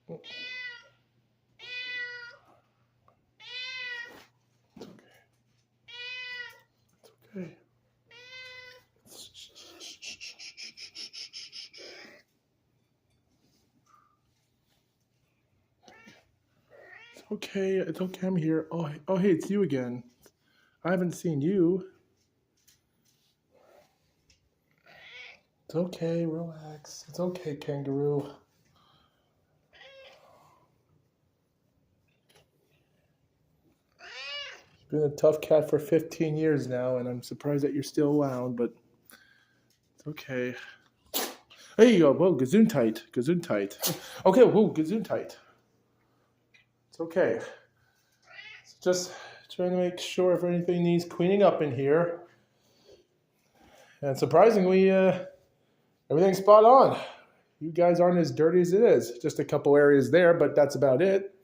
Okay. It's okay. It's okay. I'm here. Oh, hey, it's you again. I haven't seen you. It's okay. Relax. It's okay, kangaroo. You've been a tough cat for 15 years now, and I'm surprised that you're still around, but it's okay. There you go. Whoa, Gesundheit. Gesundheit. Okay, whoa, Gesundheit. It's okay. Just trying to make sure if anything needs cleaning up in here. And surprisingly, everything's spot on. You guys aren't as dirty as it is. Just a couple areas there, but that's about it.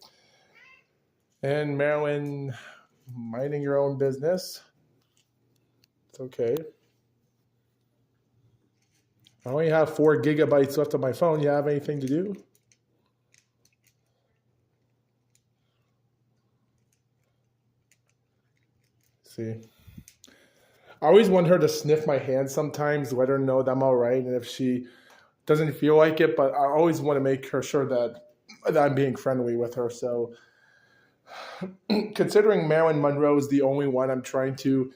And Marilyn, minding your own business. It's okay. I only have 4 gigabytes left on my phone. You have anything to do? See. I always want her to sniff my hand sometimes, let her know that I'm all right. And if she doesn't feel like it, but I always want to make her sure that I'm being friendly with her. So considering Marilyn Monroe is the only one I'm trying to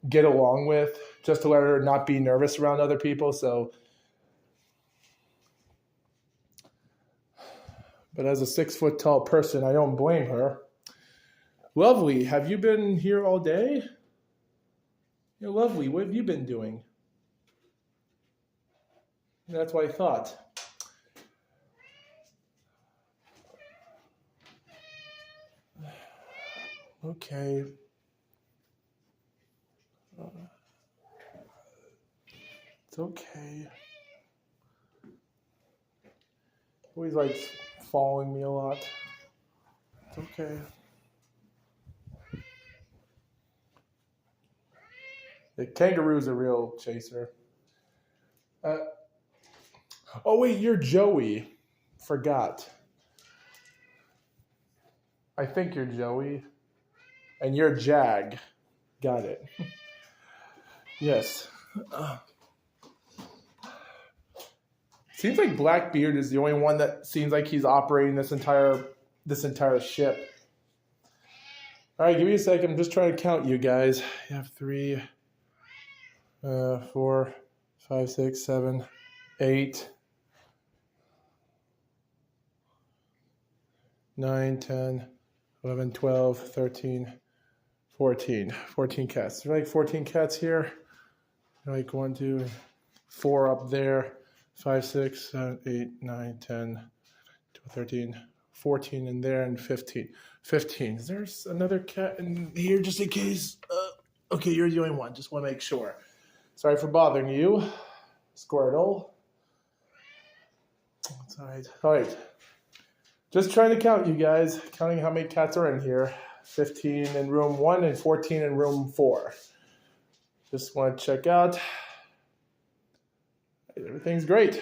get along with, just to let her not be nervous around other people. So, but as a 6 foot tall person, I don't blame her. Lovely. Have you been here all day? You're lovely. What have you been doing? That's what I thought. Okay. It's okay. Always likes following me a lot. It's okay. The kangaroo's a real chaser. Oh wait, you're Joey. Forgot. I think you're Joey. And you're Jag. Got it. Yes. Seems like Blackbeard is the only one that seems like he's operating this entire ship. All right, give me a second. I'm just trying to count you guys. You have 3, 4, 5, 6, 7, 8, 9, 10, 11, 12, 13, 14. 14 cats. There are like 14 cats here. Like 1, 2, 4 up there. 5, 6, 7, 8, 9, 10, 12, 13, 14 in there, and 15. 15. There's another cat in here just in case. Okay, you're the only one. Just want to make sure. Sorry for bothering you, Squirtle. That's all right. All right. Just trying to count you guys. Counting how many cats are in here. 15 in room 1 and 14 in room 4. Just want to check out. Everything's great.